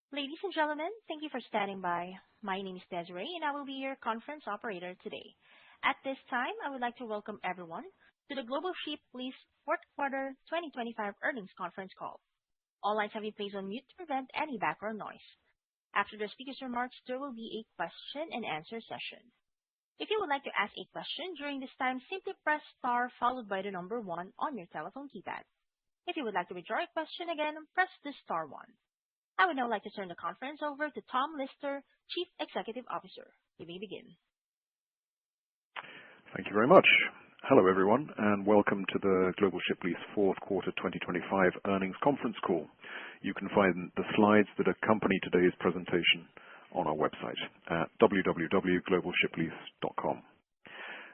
Ladies and gentlemen, thank you for standing by. My name is Desiree, and I will be your conference operator today. At this time, I would like to welcome everyone to the Global Ship Lease Fourth Quarter 2025 Earnings Conference Call. All lines have been placed on mute to prevent any background noise. After the speaker's remarks, there will be a question-and-answer session. If you would like to ask a question during this time, simply press star followed by the number one on your telephone keypad. If you would like to withdraw a question again, press the star one. I would now like to turn the conference over to Tom Lister, Chief Executive Officer. You may begin. Thank you very much. Hello, everyone, and welcome to the Global Ship Lease Fourth Quarter 2025 Earnings Conference Call. You can find the slides that accompany today's presentation on our website at www.globalshiplease.com.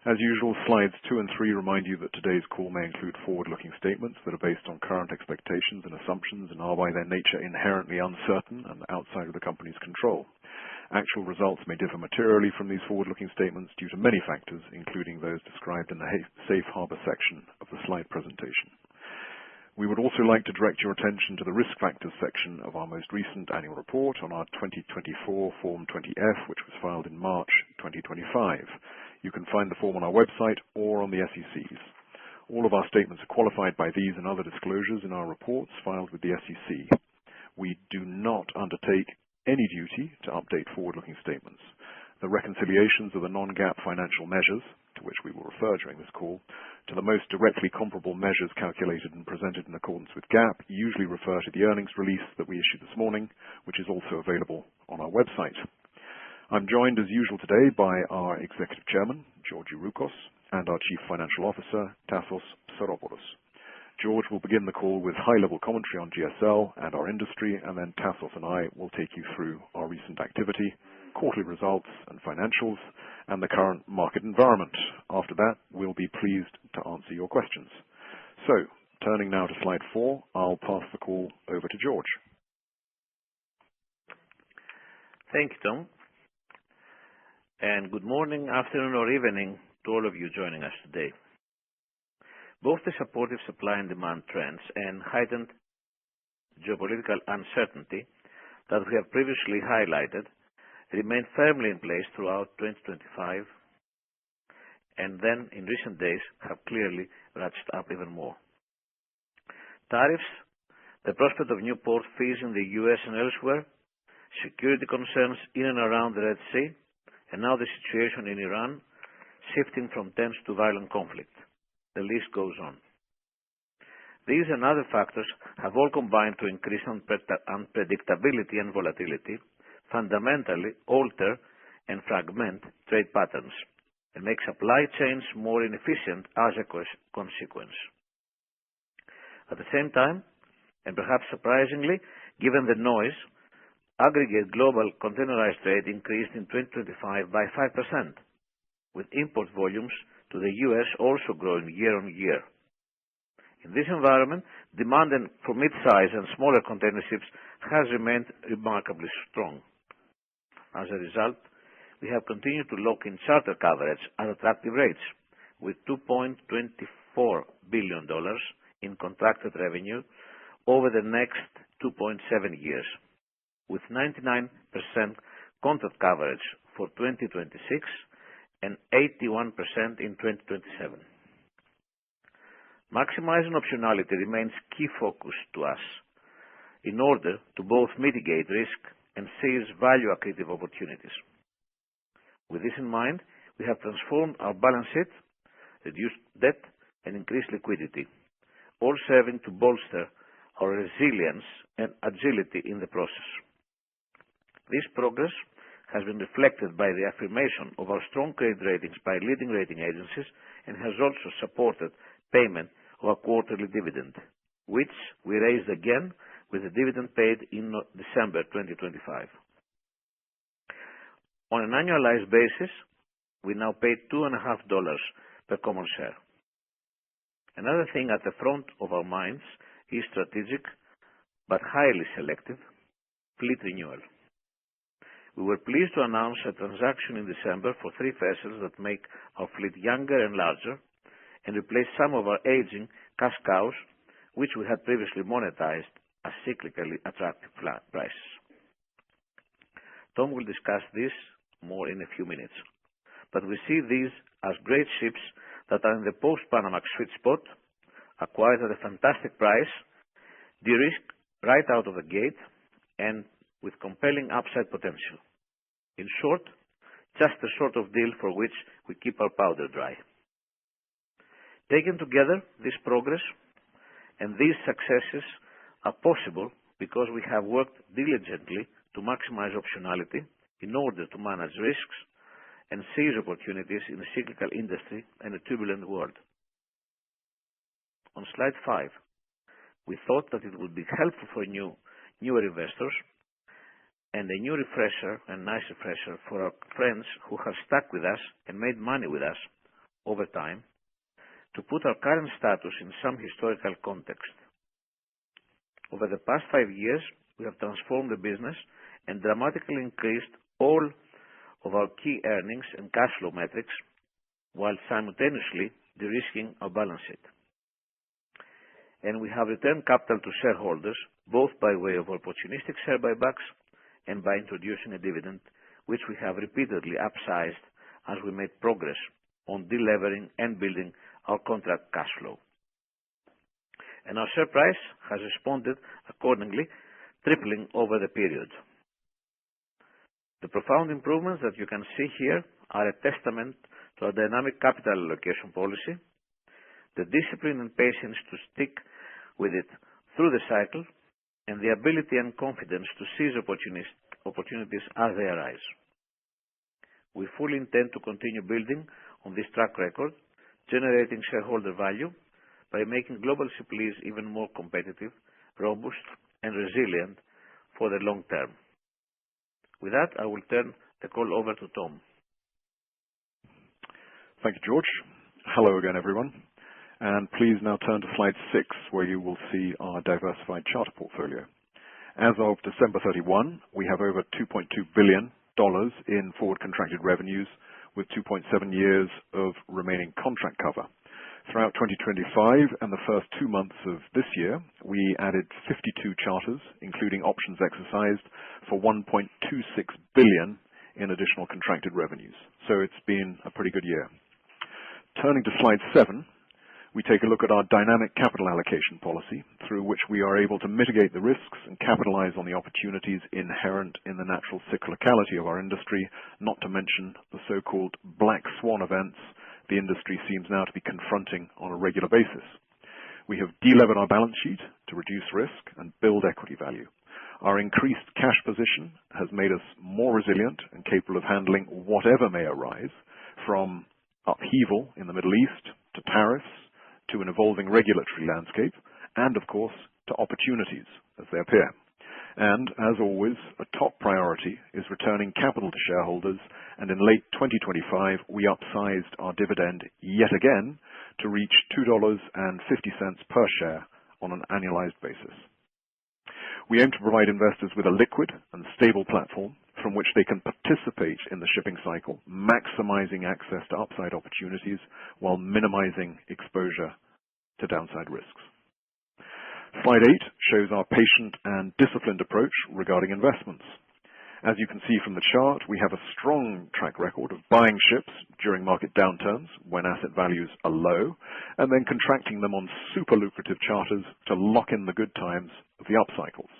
As usual, slides 2 and 3 remind you that today's call may include forward-looking statements that are based on current expectations and assumptions and are by their nature inherently uncertain and outside of the company's control. Actual results may differ materially from these forward-looking statements due to many factors, including those described in the Safe Harbor section of the slide presentation. We would also like to direct your attention to the Risk Factors section of our most recent annual report on our 2024 Form 20-F, which was filed in March 2025. You can find the form on our website or on the SEC's. All of our statements are qualified by these and other disclosures in our reports filed with the SEC. We do not undertake any duty to update forward-looking statements. The reconciliations of the non-GAAP financial measures, to which we will refer during this call, to the most directly comparable measures calculated and presented in accordance with GAAP usually refer to the earnings release that we issued this morning, which is also available on our website. I'm joined as usual today by our Executive Chairman, George Youroukos, and our Chief Financial Officer, Tassos Psaropoulos. George will begin the call with high-level commentary on GSL and our industry, and then Tassos and I will take you through our recent activity, quarterly results and financials, and the current market environment. After that, we'll be pleased to answer your questions. So, turning now to slide 4, I'll pass the call over to George. Thank you, Tom. And good morning, afternoon, or evening to all of you joining us today. Both the supportive supply and demand trends and heightened geopolitical uncertainty that we have previously highlighted remained firmly in place throughout 2025 and then in recent days have clearly ratcheted up even more. Tariffs, the prospect of new port fees in the US and elsewhere, security concerns in and around the Red Sea, and now the situation in Iran shifting from tense to violent conflict. The list goes on. These and other factors have all combined to increase unpredictability and volatility, fundamentally alter and fragment trade patterns, and make supply chains more inefficient as a consequence. At the same time, and perhaps surprisingly, given the noise, aggregate global containerized trade increased in 2025 by 5%, with import volumes to the US also growing year on year. In this environment, demand for mid-size and smaller container ships has remained remarkably strong. As a result, we have continued to lock in charter coverage at attractive rates, with $2.24 billion in contracted revenue over the next 2.7 years, with 99% contract coverage for 2026 and 81% in 2027. Maximizing optionality remains key focus to us in order to both mitigate risk and seize value-accretive opportunities. With this in mind, we have transformed our balance sheet, reduced debt, and increased liquidity, all serving to bolster our resilience and agility in the process. This progress has been reflected by the affirmation of our strong credit ratings by leading rating agencies and has also supported payment of a quarterly dividend, which we raised again with the dividend paid in December 2025. On an annualized basis, we now pay $2.50 per common share. Another thing at the front of our minds is strategic but highly selective fleet renewal. We were pleased to announce a transaction in December for 3 vessels that make our fleet younger and larger and replace some of our aging cash cows, which we had previously monetized at cyclically attractive prices. Tom will discuss this more in a few minutes. But we see these as great ships that are in the post-Panamax sweet spot, acquired at a fantastic price, de-risked right out of the gate, and with compelling upside potential. In short, just the sort of deal for which we keep our powder dry. Taken together, this progress and these successes are possible because we have worked diligently to maximize optionality in order to manage risks and seize opportunities in a cyclical industry and a turbulent world. On slide 5, we thought that it would be helpful for newer investors and a new refresher and nice refresher for our friends who have stuck with us and made money with us over time to put our current status in some historical context. Over the past 5 years, we have transformed the business and dramatically increased all of our key earnings and cash flow metrics while simultaneously de-risking our balance sheet. And we have returned capital to shareholders both by way of opportunistic share buybacks and by introducing a dividend, which we have repeatedly upsized as we made progress on delevering and building our contract cash flow. And our share price has responded accordingly, tripling over the period. The profound improvements that you can see here are a testament to our dynamic capital allocation policy, the discipline and patience to stick with it through the cycle, and the ability and confidence to seize opportunities as they arise. We fully intend to continue building on this track record, generating shareholder value by making global ship lease even more competitive, robust, and resilient for the long term. With that, I will turn the call over to Tom. Thank you, George. Hello again, everyone. And please now turn to slide 6, where you will see our diversified charter portfolio. As of December 31, we have over $2.2 billion in forward contracted revenues with 2.7 years of remaining contract cover. Throughout 2025 and the first 2 months of this year, we added 52 charters, including options exercised for $1.26 billion in additional contracted revenues. So it's been a pretty good year. Turning to slide 7, we take a look at our dynamic capital allocation policy, through which we are able to mitigate the risks and capitalize on the opportunities inherent in the natural cyclicality of our industry, not to mention the so-called black swan events the industry seems now to be confronting on a regular basis. We have delevered our balance sheet to reduce risk and build equity value. Our increased cash position has made us more resilient and capable of handling whatever may arise, from upheaval in the Middle East to tariffs, to an evolving regulatory landscape, and of course, to opportunities as they appear. And as always, a top priority is returning capital to shareholders, and in late 2025, we upsized our dividend yet again to reach $2.50 per share on an annualized basis. We aim to provide investors with a liquid and stable platform from which they can participate in the shipping cycle, maximizing access to upside opportunities while minimizing exposure to downside risks. Slide 8 shows our patient and disciplined approach regarding investments. As you can see from the chart, we have a strong track record of buying ships during market downturns when asset values are low, and then contracting them on super lucrative charters to lock in the good times of the upcycles.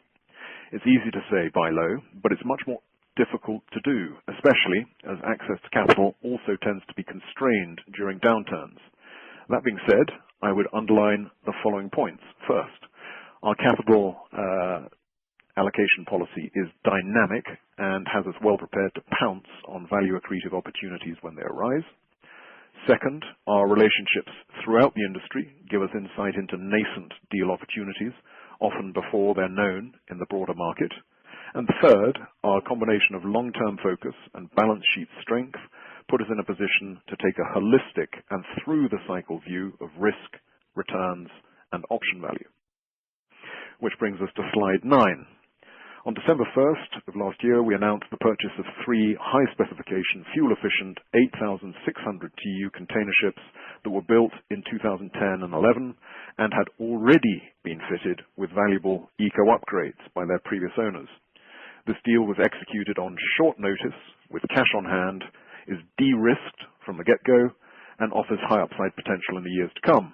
It's easy to say buy low, but it's much more difficult to do, especially as access to capital also tends to be constrained during downturns. That being said, I would underline the following points. First, our capital allocation policy is dynamic and has us well prepared to pounce on value accretive opportunities when they arise. Second, our relationships throughout the industry give us insight into nascent deal opportunities, often before they're known in the broader market. And third, our combination of long-term focus and balance sheet strength put us in a position to take a holistic and through-the-cycle view of risk, returns, and option value. Which brings us to slide 9. On December 1st of last year, we announced the purchase of 3 high-specification, fuel-efficient 8,600 TEU container ships that were built in 2010 and 11 and had already been fitted with valuable eco upgrades by their previous owners. This deal was executed on short notice with cash on hand, is de-risked from the get-go, and offers high upside potential in the years to come.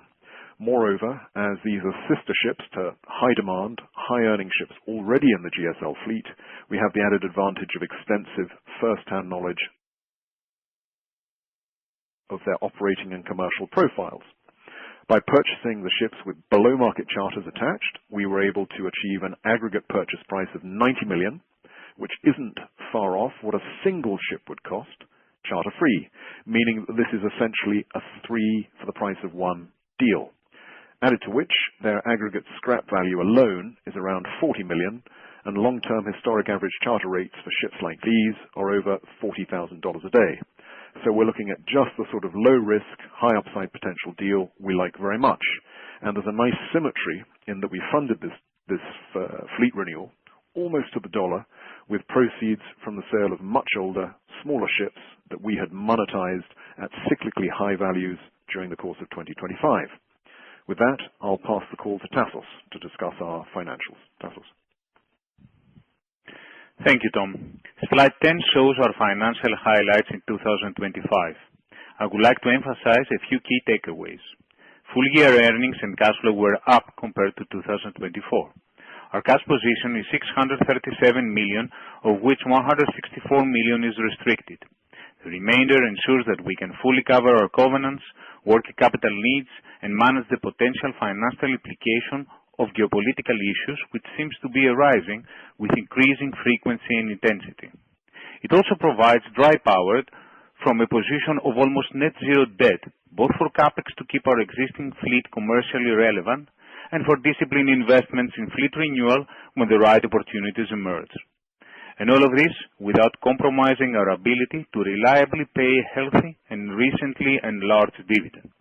Moreover, as these are sister ships to high-demand, high-earning ships already in the GSL fleet, we have the added advantage of extensive first-hand knowledge of their operating and commercial profiles. By purchasing the ships with below-market charters attached, we were able to achieve an aggregate purchase price of $90 million, which isn't far off what a single ship would cost, charter-free, meaning that this is essentially a 3 for the price of 1 deal. Added to which, their aggregate scrap value alone is around $40 million, and long-term historic average charter rates for ships like these are over $40,000 a day. So we're looking at just the sort of low-risk, high-upside potential deal we like very much. And there's a nice symmetry in that we funded this fleet renewal almost to the dollar with proceeds from the sale of much older, smaller ships that we had monetized at cyclically high values during the course of 2025. With that, I'll pass the call to Tassos to discuss our financials. Tassos. Thank you, Tom. Slide 10 shows our financial highlights in 2025. I would like to emphasize a few key takeaways. Full-year earnings and cash flow were up compared to 2024. Our cash position is $637 million, of which $164 million is restricted. The remainder ensures that we can fully cover our covenants, working capital needs, and manage the potential financial implication of geopolitical issues, which seems to be arising with increasing frequency and intensity. It also provides dry power from a position of almost net zero debt, both for capex to keep our existing fleet commercially relevant and for disciplined investments in fleet renewal when the right opportunities emerge. And all of this without compromising our ability to reliably pay a healthy and recently enlarged dividend.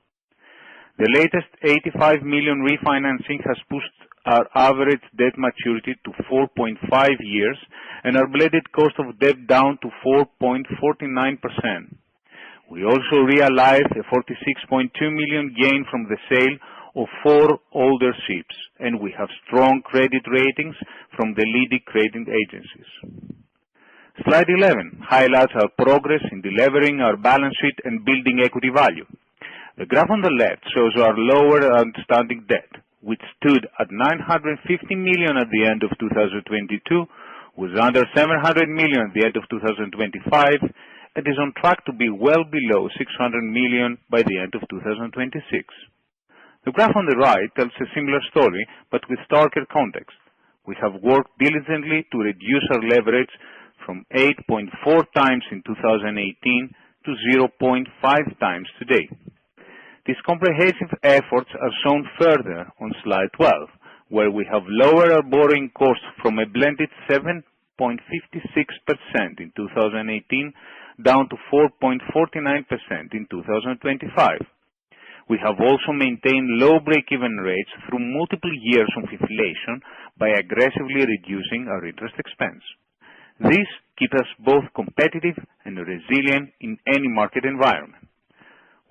The latest $85 million refinancing has pushed our average debt maturity to 4.5 years and our blended cost of debt down to 4.49%. We also realized a $46.2 million gain from the sale of 4 older ships, and we have strong credit ratings from the leading credit agencies. Slide 11 highlights our progress in delivering our balance sheet and building equity value. The graph on the left shows our lower outstanding debt, which stood at $950 million at the end of 2022, was under $700 million at the end of 2025, and is on track to be well below $600 million by the end of 2026. The graph on the right tells a similar story, but with starker context. We have worked diligently to reduce our leverage from 8.4 times in 2018 to 0.5 times today. These comprehensive efforts are shown further on slide 12, where we have lowered our borrowing costs from a blended 7.56% in 2018 down to 4.49% in 2025. We have also maintained low break-even rates through multiple years of inflation by aggressively reducing our interest expense. This keeps us both competitive and resilient in any market environment.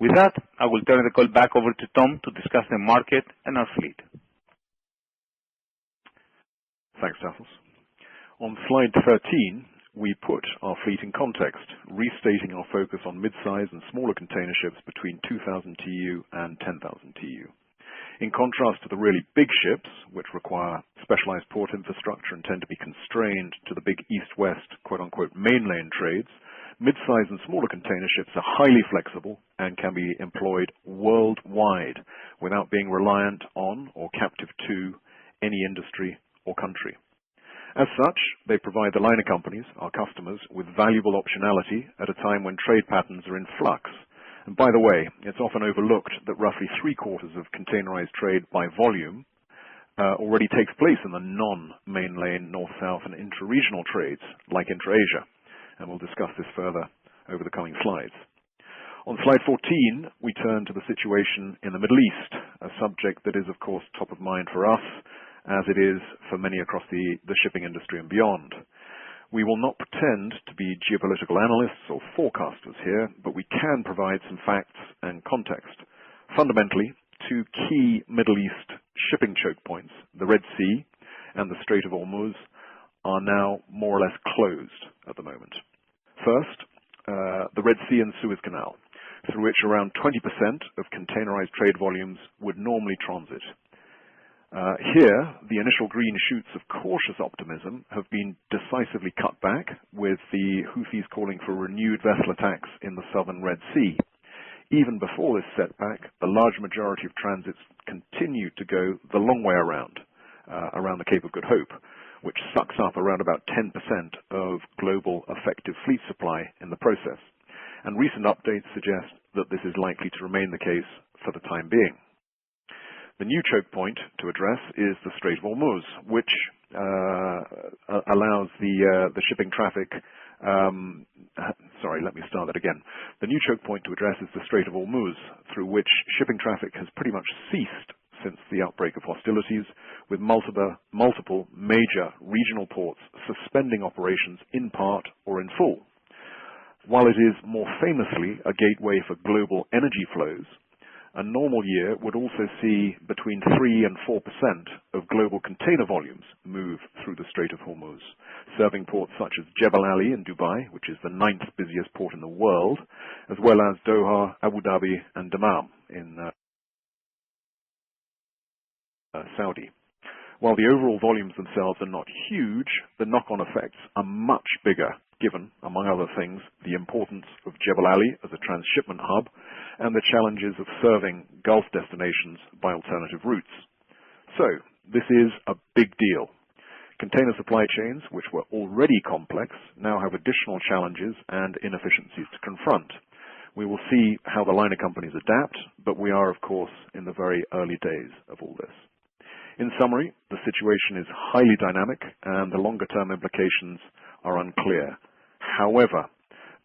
With that, I will turn the call back over to Tom to discuss the market and our fleet. Thanks, Tassos. On slide 13, we put our fleet in context, restating our focus on mid-size and smaller container ships between 2,000 TEU and 10,000 TEU. In contrast to the really big ships, which require specialized port infrastructure and tend to be constrained to the big east-west, quote-unquote, main lane trades, mid-size and smaller container ships are highly flexible and can be employed worldwide without being reliant on or captive to any industry or country. As such, they provide the liner companies, our customers, with valuable optionality at a time when trade patterns are in flux. And by the way, it's often overlooked that roughly 3/4 of containerized trade by volume already takes place in the non-main lane north-south and intra-regional trades like intra-Asia. And we'll discuss this further over the coming slides. On slide 14, we turn to the situation in the Middle East, a subject that is, of course, top of mind for us, as it is for many across the shipping industry and beyond. We will not pretend to be geopolitical analysts or forecasters here, but we can provide some facts and context. Fundamentally, 2 key Middle East shipping choke points, the Red Sea and the Strait of Hormuz, are now more or less closed at the moment. First, the Red Sea and Suez Canal, through which around 20% of containerized trade volumes would normally transit. Here, the initial green shoots of cautious optimism have been decisively cut back, with the Houthis calling for renewed vessel attacks in the southern Red Sea. Even before this setback, the large majority of transits continued to go the long way around the Cape of Good Hope, which sucks up around about 10% of global effective fleet supply in the process. And recent updates suggest that this is likely to remain the case for the time being. The new choke point to address is the Strait of Hormuz, which allows the shipping traffic. The new choke point to address is the Strait of Hormuz, through which shipping traffic has pretty much ceased since the outbreak of hostilities, with multiple major regional ports suspending operations in part or in full. While it is more famously a gateway for global energy flows, a normal year would also see between 3 and 4% of global container volumes move through the Strait of Hormuz, serving ports such as Jebel Ali in Dubai, which is the 9th busiest port in the world, as well as Doha, Abu Dhabi, and Dammam in Saudi. While the overall volumes themselves are not huge, the knock-on effects are much bigger, given, among other things, the importance of Jebel Ali as a transshipment hub and the challenges of serving Gulf destinations by alternative routes. So, this is a big deal. Container supply chains, which were already complex, now have additional challenges and inefficiencies to confront. We will see how the liner companies adapt, but we are, of course, in the very early days of all this. In summary, the situation is highly dynamic and the longer-term implications are unclear. However,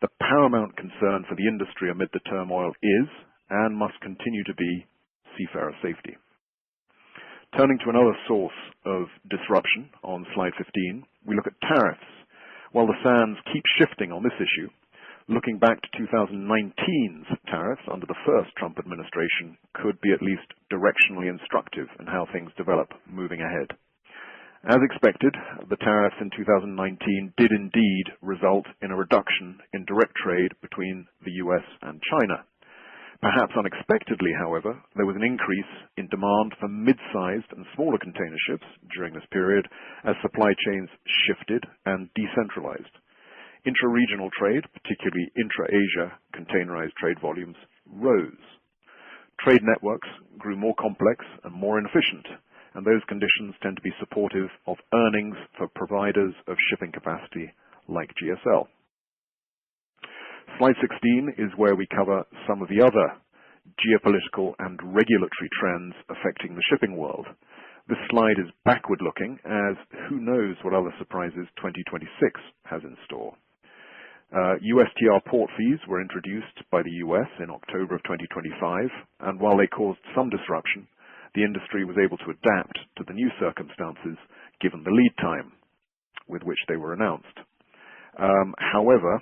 the paramount concern for the industry amid the turmoil is, and must continue to be, seafarer safety. Turning to another source of disruption on slide 15, we look at tariffs. While the sands keep shifting on this issue, looking back to 2019's tariffs under the first Trump administration could be at least directionally instructive in how things develop moving ahead. As expected, the tariffs in 2019 did indeed result in a reduction in direct trade between the US and China. Perhaps unexpectedly, however, there was an increase in demand for mid-sized and smaller container ships during this period as supply chains shifted and decentralized. Intra-regional trade, particularly intra-Asia containerized trade volumes, rose. Trade networks grew more complex and more inefficient, and those conditions tend to be supportive of earnings for providers of shipping capacity like GSL. Slide 16 is where we cover some of the other geopolitical and regulatory trends affecting the shipping world. This slide is backward-looking, as who knows what other surprises 2026 has in store. USTR port fees were introduced by the US in October of 2025, and while they caused some disruption, the industry was able to adapt to the new circumstances given the lead time with which they were announced. However,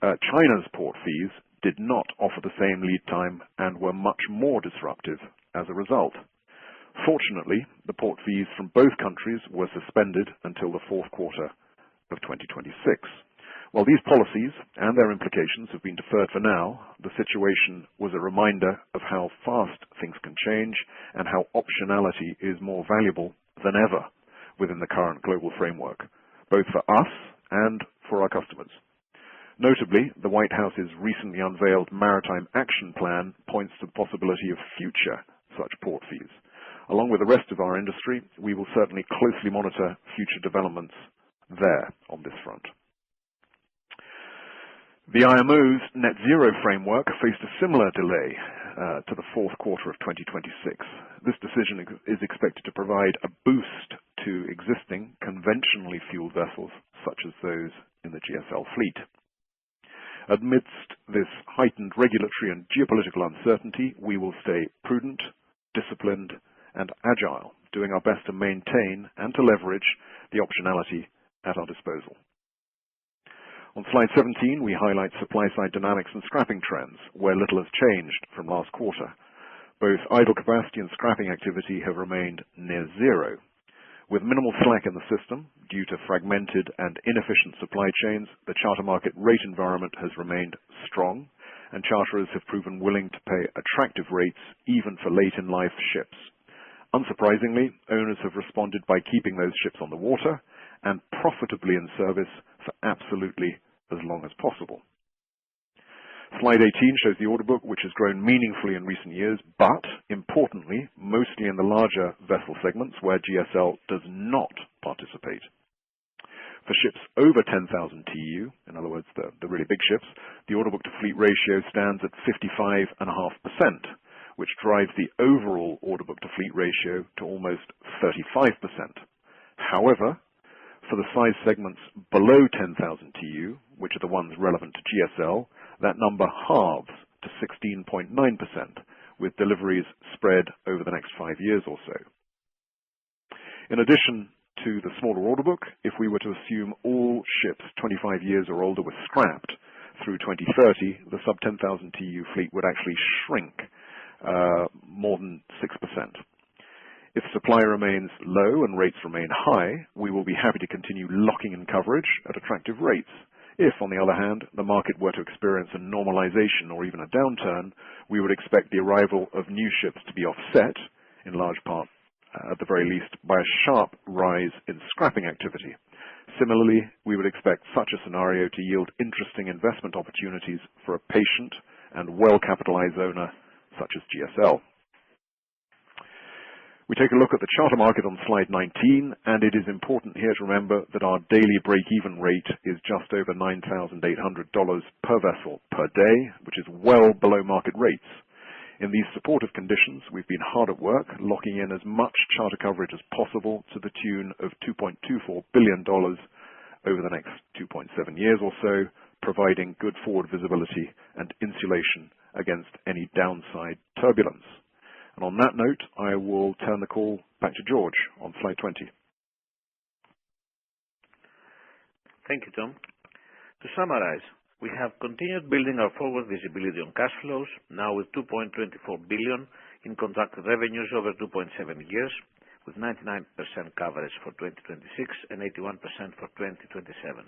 China's port fees did not offer the same lead time and were much more disruptive as a result. Fortunately, the port fees from both countries were suspended until the fourth quarter of 2026. While these policies and their implications have been deferred for now, the situation was a reminder of how fast things can change and how optionality is more valuable than ever within the current global framework, both for us and for our customers. Notably, the White House's recently unveiled Maritime Action Plan points to the possibility of future such port fees. Along with the rest of our industry, we will certainly closely monitor future developments there on this front. The IMO's net zero framework faced a similar delay to the fourth quarter of 2026. This decision is expected to provide a boost to existing conventionally fueled vessels, such as those in the GSL fleet. Amidst this heightened regulatory and geopolitical uncertainty, we will stay prudent, disciplined, and agile, doing our best to maintain and to leverage the optionality at our disposal. On slide 17, we highlight supply-side dynamics and scrapping trends, where little has changed from last quarter. Both idle capacity and scrapping activity have remained near zero. With minimal slack in the system due to fragmented and inefficient supply chains, the charter market rate environment has remained strong, and charterers have proven willing to pay attractive rates even for late-in-life ships. Unsurprisingly, owners have responded by keeping those ships on the water and profitably in service for absolutely as long as possible. Slide 18 shows the order book, which has grown meaningfully in recent years, but importantly, mostly in the larger vessel segments where GSL does not participate. For ships over 10,000 TEU, in other words, the really big ships, the order book to fleet ratio stands at 55.5%, which drives the overall order book to fleet ratio to almost 35%. However, for the size segments below 10,000 TEU, which are the ones relevant to GSL, that number halves to 16.9%, with deliveries spread over the next 5 years or so. In addition to the smaller order book, if we were to assume all ships 25 years or older were scrapped through 2030, the sub-10,000 TEU fleet would actually shrink more than 6%. If supply remains low and rates remain high, we will be happy to continue locking in coverage at attractive rates. If, on the other hand, the market were to experience a normalization or even a downturn, we would expect the arrival of new ships to be offset, in large part, at the very least, by a sharp rise in scrapping activity. Similarly, we would expect such a scenario to yield interesting investment opportunities for a patient and well-capitalized owner such as GSL. We take a look at the charter market on slide 19, and it is important here to remember that our daily break-even rate is just over $9,800 per vessel per day, which is well below market rates. In these supportive conditions, we've been hard at work locking in as much charter coverage as possible to the tune of $2.24 billion over the next 2.7 years or so, providing good forward visibility and insulation against any downside turbulence. And on that note, I will turn the call back to George on slide 20. Thank you, Tom. To summarize, we have continued building our forward visibility on cash flows, now with $2.24 billion in contracted revenues over 2.7 years, with 99% coverage for 2026 and 81% for 2027.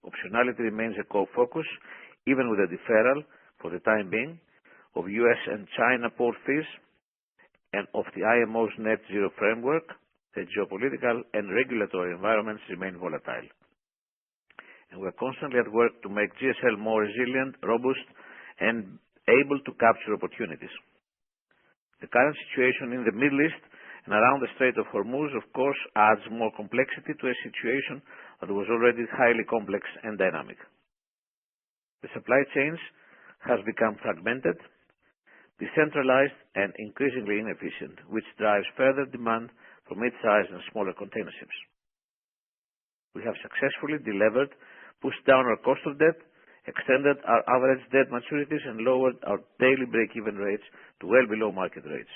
Optionality remains a core focus, even with a deferral, for the time being, of US and China port fees, and of the IMO's net zero framework. The geopolitical and regulatory environments remain volatile. And we're constantly at work to make GSL more resilient, robust, and able to capture opportunities. The current situation in the Middle East and around the Strait of Hormuz, of course, adds more complexity to a situation that was already highly complex and dynamic. The supply chains has become fragmented, decentralized, and increasingly inefficient, which drives further demand for mid-sized and smaller container ships. We have successfully delevered, pushed down our cost of debt, extended our average debt maturities, and lowered our daily break-even rates to well below market rates.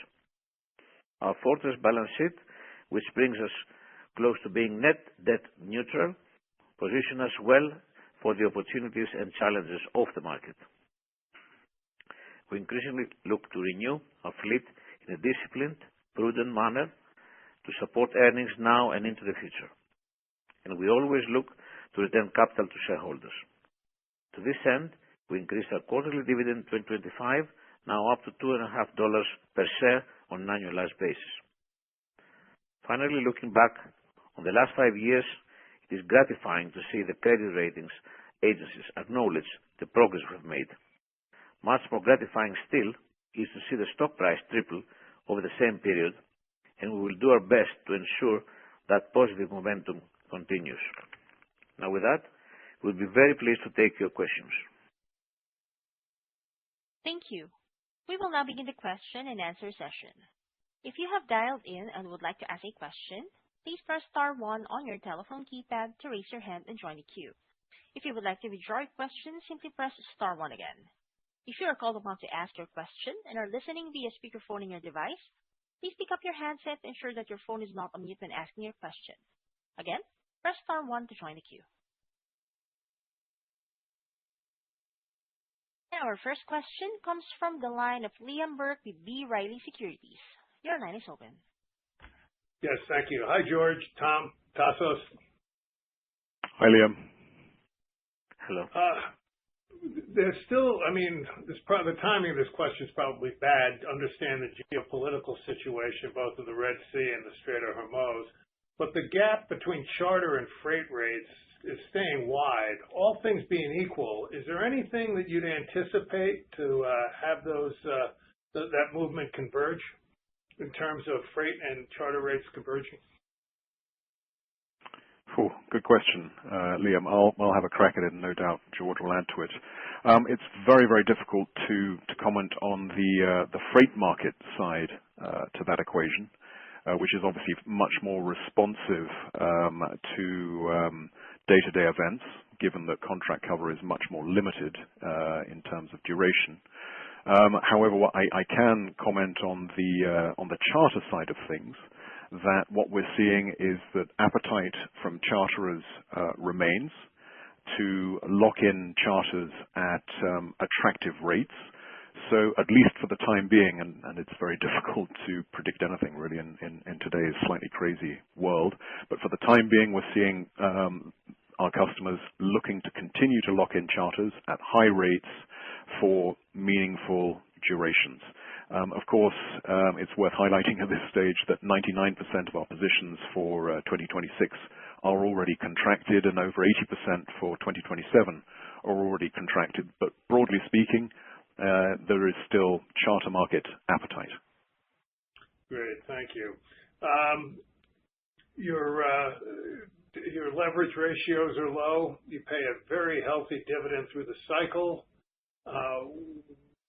Our fortress balance sheet, which brings us close to being net debt neutral, positions us well for the opportunities and challenges of the market. We increasingly look to renew our fleet in a disciplined, prudent manner to support earnings now and into the future. And we always look to return capital to shareholders. To this end, we increased our quarterly dividend in 2025, now up to $2.50 per share on an annualized basis. Finally, looking back on the last 5 years, it is gratifying to see the credit ratings agencies acknowledge the progress we've made. Much more gratifying still is to see the stock price triple over the same period, and we will do our best to ensure that positive momentum continues. Now with that, we'll be very pleased to take your questions. Thank you. We will now begin the question and answer session. If you have dialed in and would like to ask a question, please press *1 on your telephone keypad to raise your hand and join the queue. If you would like to withdraw your question, simply press *1 again. If you are called upon to ask your question and are listening via speakerphone in your device, please pick up your handset and ensure that your phone is not on mute when asking your question. Again, press *1 to join the queue. And our first question comes from the line of Liam Burke with B. Riley Securities. Your line is open. Yes, thank you. Hi, George, Tom, Tassos. Hi, Liam. Hello. There's still, the timing of this question is probably bad to understand the geopolitical situation, both of the Red Sea and the Strait of Hormuz. But the gap between charter and freight rates is staying wide. All things being equal, is there anything that you'd anticipate to have that movement converge in terms of freight and charter rates converging? Good question, Liam. I'll have a crack at it, and no doubt George will add to it. It's very, very difficult to comment on the freight market side to that equation, which is obviously much more responsive to day-to-day events, given that contract cover is much more limited in terms of duration. However, what I can comment on the charter side of things, that what we're seeing is that appetite from charterers remains to lock in charters at attractive rates. So at least for the time being, and it's very difficult to predict anything really in today's slightly crazy world, but for the time being, we're seeing our customers looking to continue to lock in charters at high rates for meaningful durations. Of course, it's worth highlighting at this stage that 99% of our positions for 2026 are already contracted, and over 80% for 2027 are already contracted. But broadly speaking, there is still charter market appetite. Great, thank you. Your leverage ratios are low. You pay a very healthy dividend through the cycle.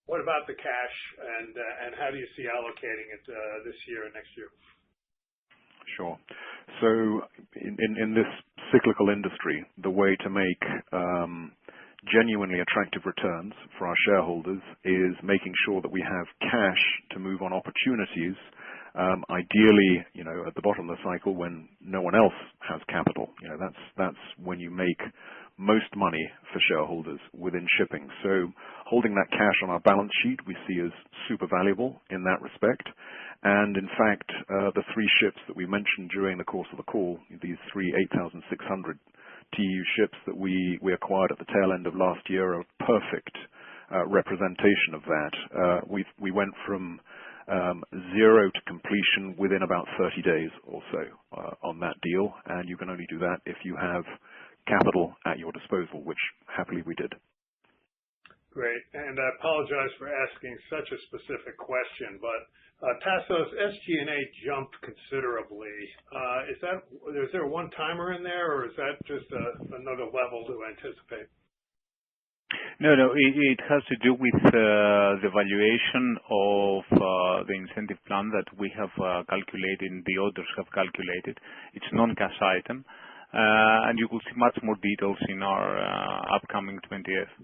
What about the cash, and how do you see allocating it this year and next year? Sure. So in this cyclical industry, the way to make genuinely attractive returns for our shareholders is making sure that we have cash to move on opportunities, ideally, at the bottom of the cycle when no one else has capital. That's when you make most money for shareholders within shipping. So holding that cash on our balance sheet we see as super valuable in that respect. And in fact, the three ships that we mentioned during the course of the call, these three 8,600 TEU ships that we acquired at the tail end of last year, are a perfect representation of that. We went from zero to completion within about 30 days or so on that deal, and you can only do that if you have capital at your disposal, which happily we did. Great, and I apologize for asking such a specific question, but Tassos, SG&A jumped considerably. Is there a one-timer in there, or is that just another level to anticipate? No, it has to do with the valuation of the incentive plan that we have calculated, and the auditors have calculated. It's non-cash item, and you will see much more details in our upcoming 20th.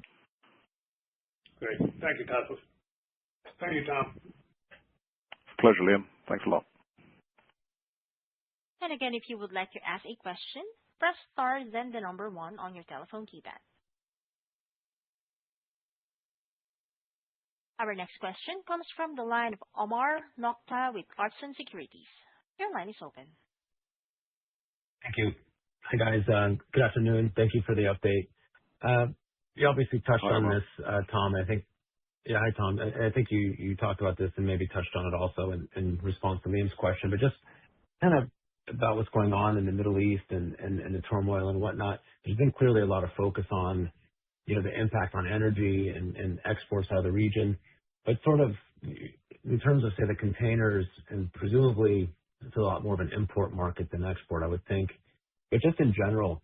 Great. Thank you, Tassos. Thank you, Tom. Pleasure, Liam. Thanks a lot. And again, if you would like to ask a question, press star, then the number 1 on your telephone keypad. Our next question comes from the line of Omar Nokta with Clarksons Securities. Your line is open. Thank you. Hi, guys. Good afternoon. Thank you for the update. You obviously touched on this, Tom. Hi, Tom. I think you talked about this and maybe touched on it also in response to Liam's question, but just kind of about what's going on in the Middle East and the turmoil and whatnot. There's been clearly a lot of focus on the impact on energy and exports out of the region. But sort of in terms of, say, the containers, and presumably it's a lot more of an import market than export, I would think. But just in general,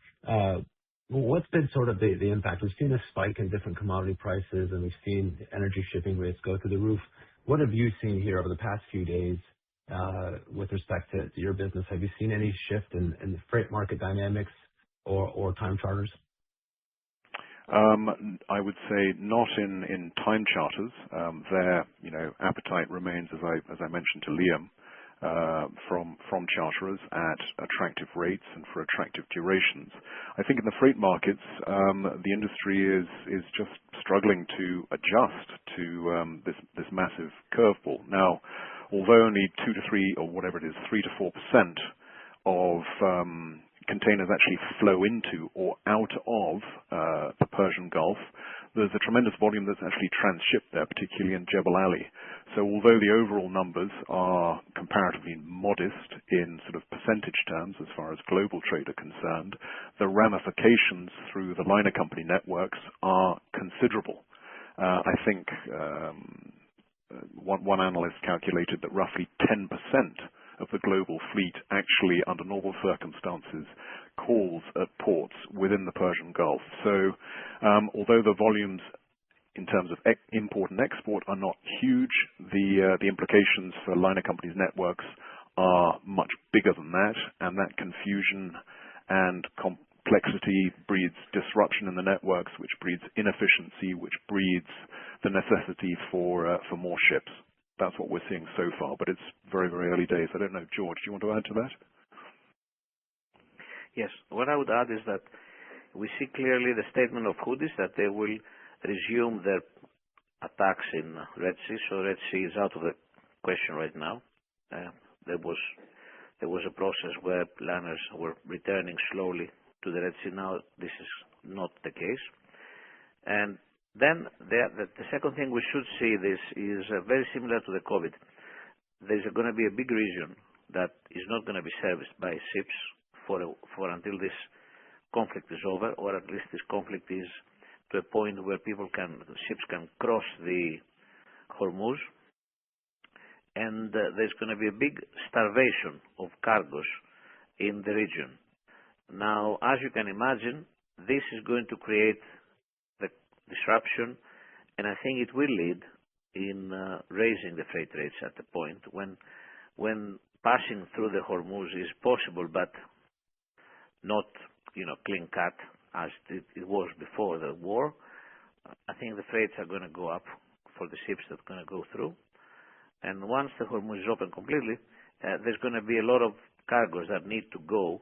what's been sort of the impact? We've seen a spike in different commodity prices, and we've seen energy shipping rates go through the roof. What have you seen here over the past few days with respect to your business? Have you seen any shift in the freight market dynamics or time charters? I would say not in time charters. Their appetite remains, as I mentioned to Liam, from charterers at attractive rates and for attractive durations. I think in the freight markets, the industry is just struggling to adjust to this massive curveball. Now, although only 2 to 3 or whatever it is, 3 to 4% of containers actually flow into or out of the Persian Gulf, there's a tremendous volume that's actually transshipped there, particularly in Jebel Ali. So although the overall numbers are comparatively modest in sort of percentage terms as far as global trade are concerned, the ramifications through the liner company networks are considerable. I think one analyst calculated that roughly 10% of the global fleet actually, under normal circumstances, calls at ports within the Persian Gulf. So although the volumes in terms of import and export are not huge, the implications for liner companies' networks are much bigger than that, and that confusion and complexity breeds disruption in the networks, which breeds inefficiency, which breeds the necessity for more ships. That's what we're seeing so far, but it's very, very early days. I don't know, George, do you want to add to that? Yes. What I would add is that we see clearly the statement of Houthis that they will resume their attacks in Red Sea. So Red Sea is out of the question right now. There was a process where liners were returning slowly to the Red Sea. Now this is not the case. And then the second thing we should see this is very similar to the COVID. There's going to be a big region that is not going to be serviced by ships for until this conflict is over, or at least this conflict is to a point where ships can cross the Hormuz, and there's going to be a big starvation of cargoes in the region. Now, as you can imagine, this is going to create the disruption, and I think it will lead in raising the freight rates at the point when passing through the Hormuz is possible, but not, clean cut as it was before the war. I think the freights are going to go up for the ships that are going to go through. And once the Hormuz is open completely, there's going to be a lot of cargoes that need to go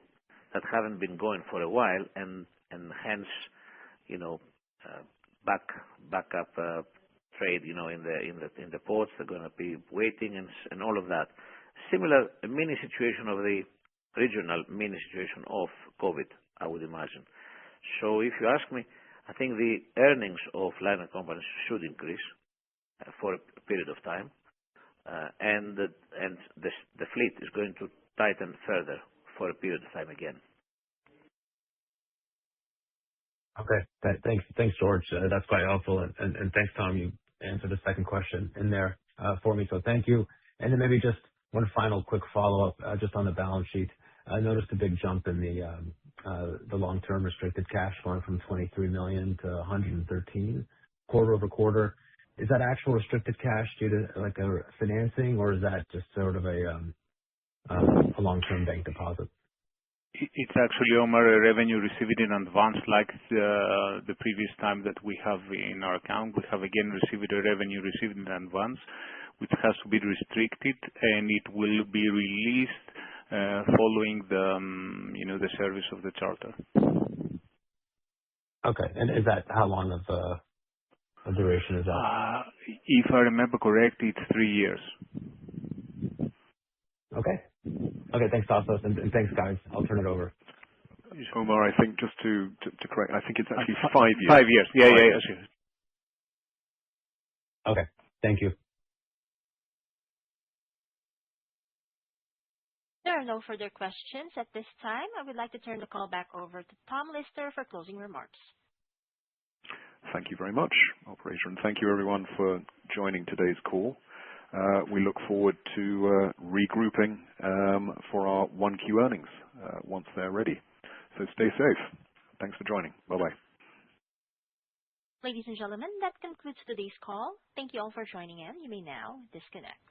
that haven't been going for a while, and hence, backup trade, in the ports. They're going to be waiting and all of that. Similar mini situation of the regional mini situation of COVID, I would imagine. So if you ask me, I think the earnings of liner companies should increase for a period of time, and the fleet is going to tighten further for a period of time again. Okay. Thanks, George. That's quite helpful. And thanks, Tom. You answered the second question in there for me, so thank you. And then maybe just one final quick follow-up just on the balance sheet. I noticed a big jump in the long-term restricted cash going from $23 million to $113 million quarter-over-quarter. Is that actual restricted cash due to like a financing, or is that just sort of a long-term bank deposit? It's actually, Omar, a revenue received in advance, like the previous time that we have in our account. We have again received a revenue received in advance, which has to be restricted, and it will be released following the service of the charter. Okay. And is that how long of a duration is that? If I remember correct, it's 3 years. Okay. Okay, thanks, Tassos, and thanks, guys. I'll turn it over. Omar, I think just to correct, I think it's actually 5 years. 5 years. Yeah. Okay. Thank you. There are no further questions at this time. I would like to turn the call back over to Tom Lister for closing remarks. Thank you very much, operator, and thank you everyone for joining today's call. We look forward to regrouping for our 1Q earnings once they're ready. So stay safe. Thanks for joining. Bye-bye. Ladies and gentlemen, that concludes today's call. Thank you all for joining in. You may now disconnect.